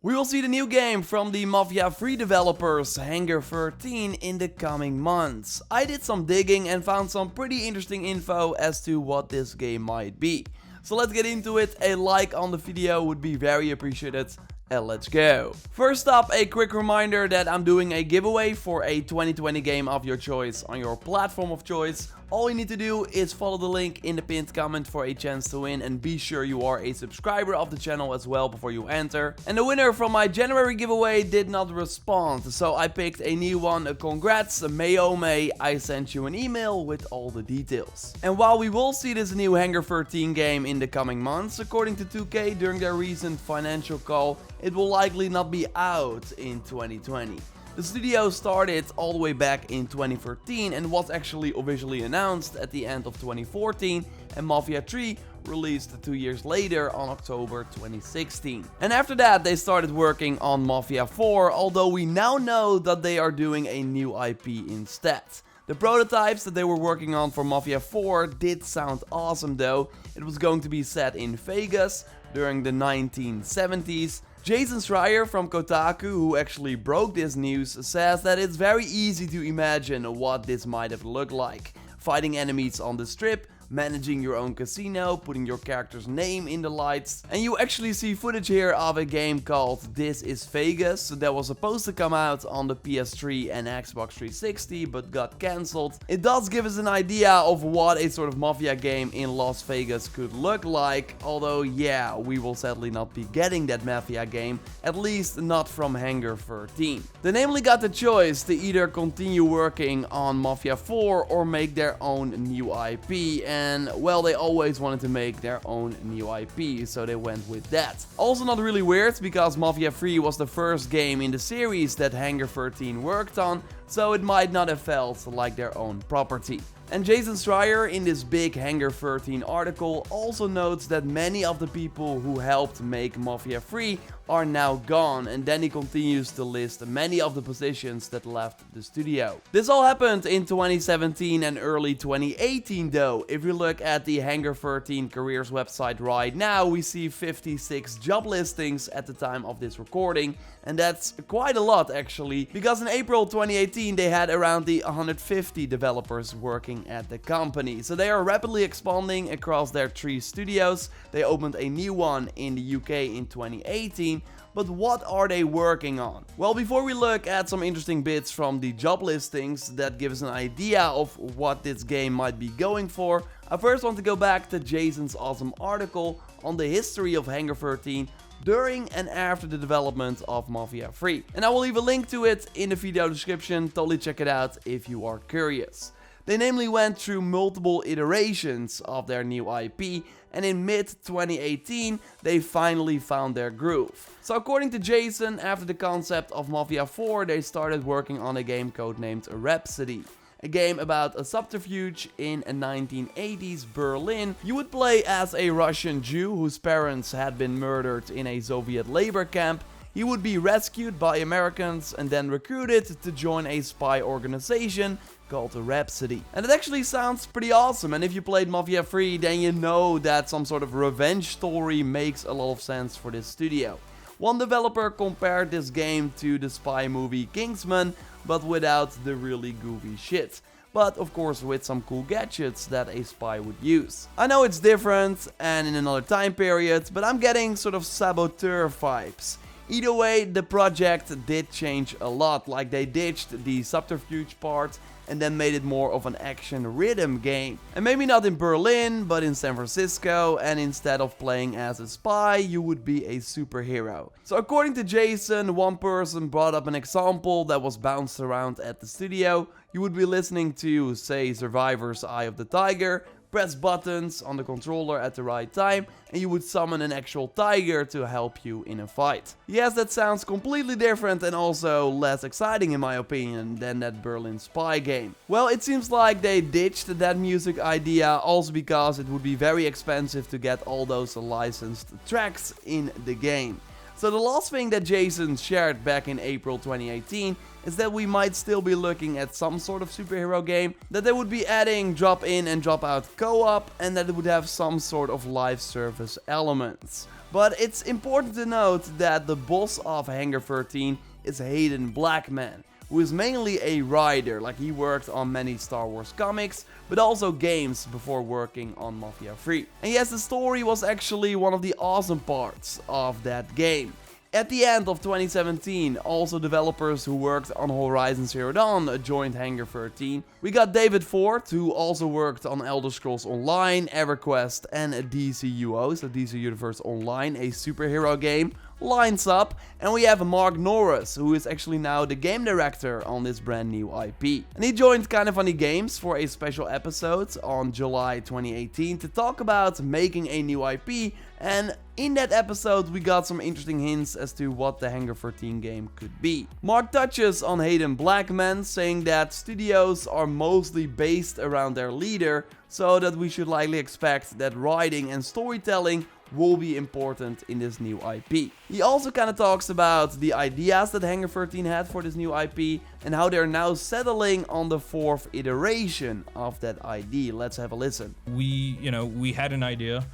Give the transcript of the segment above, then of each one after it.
We will see the new game from the Mafia 3 developers Hangar 13 in the coming months. I did some digging and found some pretty interesting info as to what this game might be. So let's get into it. A like on the video would be very appreciated. And let's go. First up, a quick reminder that I'm doing a giveaway for a 2020 game of your choice on your platform of choice. All you need to do is follow the link in the pinned comment for a chance to win, and be sure you are a subscriber of the channel as well before you enter. And the winner from my January giveaway did not respond, so I picked a new one. Congrats, May oh May, I sent you an email with all the details. And while we will see this new Hangar 13 game in the coming months, according to 2K during their recent financial call, it will likely not be out in 2020. The studio started all the way back in 2013 and was actually officially announced at the end of 2014, and Mafia 3 released 2 years later on October 2016. And after that they started working on Mafia 4, although we now know that they are doing a new IP instead. The prototypes that they were working on for Mafia 4 did sound awesome though. It was going to be set in Vegas during the 1970s. Jason Schreier from Kotaku, who actually broke this news, says that it's very easy to imagine what this might have looked like. Fighting enemies on the strip, managing your own casino, putting your character's name in the lights. And you actually see footage here of a game called This Is Vegas that was supposed to come out on the PS3 and Xbox 360 but got cancelled. It does give us an idea of what a sort of Mafia game in Las Vegas could look like, although yeah, we will sadly not be getting that Mafia game, at least not from Hangar 13. They namely got the choice to either continue working on Mafia 4 or make their own new IP, and well, they always wanted to make their own new IP, so they went with that. Also not really weird, because Mafia 3 was the first game in the series that Hangar 13 worked on, so it might not have felt like their own property. And Jason Schreier in this big Hangar 13 article also notes that many of the people who helped make Mafia 3 are now gone, and then he continues to list many of the positions that left the studio. This all happened in 2017 and early 2018 though. If you look at the Hangar 13 careers website right now, we see 56 job listings at the time of this recording, and that's quite a lot actually, because in April 2018 they had around the 150 developers working at the company. So they are rapidly expanding across their 3 studios. They opened a new one in the UK in 2018. But what are they working on? Well, before we look at some interesting bits from the job listings that give us an idea of what this game might be going for, I first want to go back to Jason's awesome article on the history of Hangar 13 during and after the development of Mafia 3. And I will leave a link to it in the video description. Totally check it out if you are curious. They namely went through multiple iterations of their new IP, and in mid-2018 they finally found their groove. So according to Jason, after the concept of Mafia 4 they started working on a game codenamed Rhapsody. A game about a subterfuge in a 1980s Berlin. You would play as a Russian Jew whose parents had been murdered in a Soviet labor camp. He would be rescued by Americans and then recruited to join a spy organization called Rhapsody. And it actually sounds pretty awesome, and if you played Mafia 3 then you know that some sort of revenge story makes a lot of sense for this studio. One developer compared this game to the spy movie Kingsman, but without the really goofy shit. But of course with some cool gadgets that a spy would use. I know it's different and in another time period, but I'm getting sort of Saboteur vibes. Either way, the project did change a lot, like they ditched the subterfuge part and then made it more of an action rhythm game. And maybe not in Berlin, but in San Francisco, and instead of playing as a spy, you would be a superhero. So according to Jason, one person brought up an example that was bounced around at the studio. You would be listening to, say, Survivor's Eye of the Tiger, press buttons on the controller at the right time, and you would summon an actual tiger to help you in a fight. Yes, that sounds completely different and also less exciting in my opinion than that Berlin spy game. Well, it seems like they ditched that music idea also because it would be very expensive to get all those licensed tracks in the game. So the last thing that Jason shared back in April 2018 is that we might still be looking at some sort of superhero game, that they would be adding drop in and drop out co-op, and that it would have some sort of live service elements. But it's important to note that the boss of Hangar 13 is Hayden Blackman, who is mainly a writer, like he worked on many Star Wars comics, but also games before working on Mafia 3. And yes, the story was actually one of the awesome parts of that game. At the end of 2017, also developers who worked on Horizon Zero Dawn joined Hangar 13. We got David Ford, who also worked on Elder Scrolls Online, EverQuest and DCUO, so DC Universe Online, a superhero game, lines up. And we have Mark Norris, who is actually now the game director on this brand new IP. And he joined Kinda Funny Games for a special episode on July 2018 to talk about making a new IP, and in that episode we got some interesting hints as to what the Hangar 13 game could be. Mark touches on Hayden Blackman, saying that studios are mostly based around their leader, so that we should likely expect that writing and storytelling will be important in this new IP. He also kind of talks about the ideas that Hangar 13 had for this new IP and how they're now settling on the 4th iteration of that ID. Let's have a listen. We had an idea.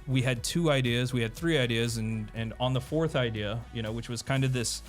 We had 2 ideas, we had 3 ideas, and on the 4th idea, which was kind of this,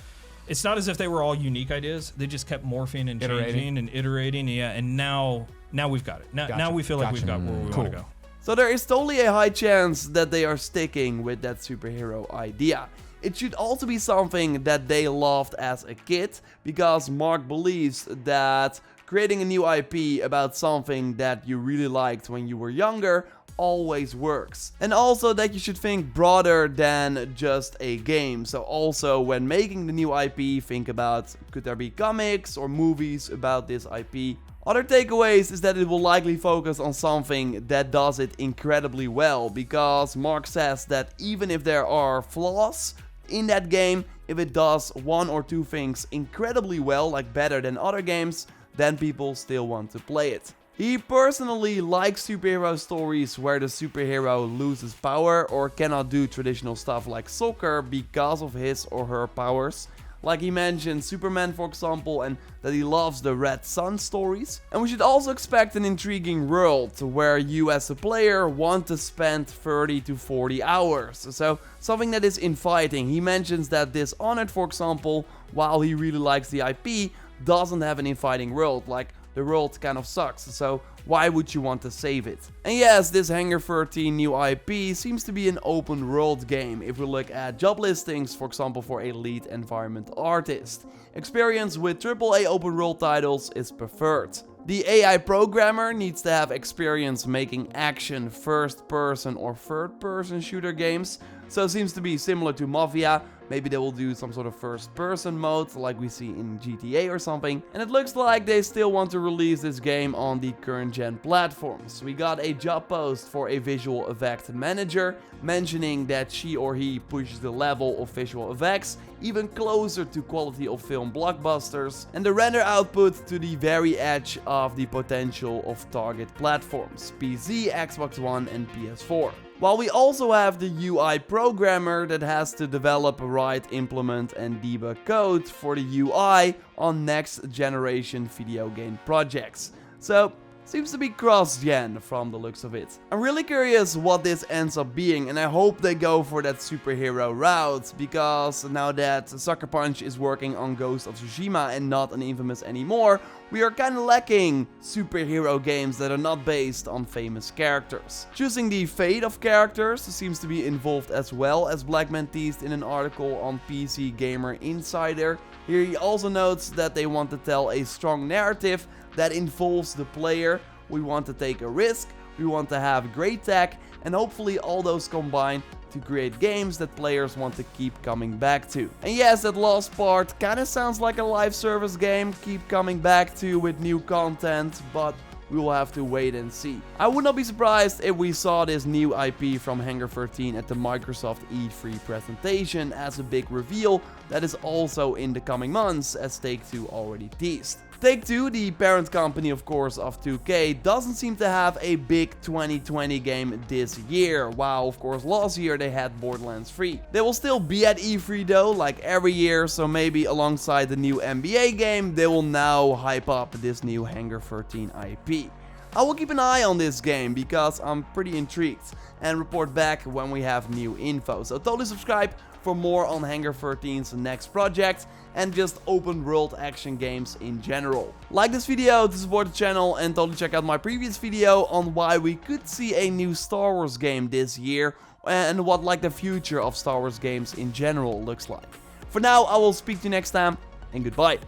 it's not as if they were all unique ideas, they just kept morphing and changing and iterating, and now we've got it. Now we feel like we've got where we want to go. So there is totally a high chance that they are sticking with that superhero idea. It should also be something that they loved as a kid, because Mark believes that creating a new IP about something that you really liked when you were younger always works. And also that you should think broader than just a game. So also when making the new IP, think about, could there be comics or movies about this IP? Other takeaways is that it will likely focus on something that does it incredibly well, because Mark says that even if there are flaws in that game, if it does 1 or 2 things incredibly well, like better than other games, then people still want to play it. He personally likes superhero stories where the superhero loses power or cannot do traditional stuff like soccer because of his or her powers. Like he mentioned Superman, for example, and that he loves the Red Sun stories. And we should also expect an intriguing world where you as a player want to spend 30 to 40 hours. So something that is inviting. He mentions that Dishonored, for example, while he really likes the IP, doesn't have an inviting world. Like, the world kind of sucks, so why would you want to save it? And yes, this Hangar 13 new IP seems to be an open world game if we look at job listings, for example for a lead environment artist. Experience with AAA open world titles is preferred. The AI programmer needs to have experience making action first person or third person shooter games, so it seems to be similar to Mafia. Maybe they will do some sort of first person mode like we see in GTA or something. And it looks like they still want to release this game on the current gen platforms. We got a job post for a visual effect manager mentioning that she or he pushes the level of visual effects even closer to quality of film blockbusters, and the render output to the very edge of the potential of target platforms, PC, Xbox One and PS4. While we also have the UI programmer that has to develop, write, implement and debug code for the UI on next generation video game projects. So, seems to be cross-gen from the looks of it. I'm really curious what this ends up being, and I hope they go for that superhero route, because now that Sucker Punch is working on Ghost of Tsushima and not on Infamous anymore, we are kinda lacking superhero games that are not based on famous characters. Choosing the fate of characters seems to be involved as well, as Blackman teased in an article on PC Gamer Insider. Here he also notes that they want to tell a strong narrative that involves the player. We want to take a risk, we want to have great tech, and hopefully all those combine to create games that players want to keep coming back to. And yes, that last part kinda sounds like a live service game, keep coming back to with new content, but we will have to wait and see. I would not be surprised if we saw this new IP from Hangar 13 at the Microsoft E3 presentation as a big reveal that is also in the coming months, as Take-Two already teased. Take-Two, the parent company of course of 2K, doesn't seem to have a big 2020 game this year, while of course last year they had Borderlands 3. They will still be at E3 though, like every year, so maybe alongside the new NBA game, they will now hype up this new Hangar 13 IP. I will keep an eye on this game because I'm pretty intrigued and report back when we have new info. So totally subscribe for more on Hangar 13's next project and just open world action games in general. Like this video to support the channel and totally check out my previous video on why we could see a new Star Wars game this year and what like the future of Star Wars games in general looks like. For now, I will speak to you next time and goodbye.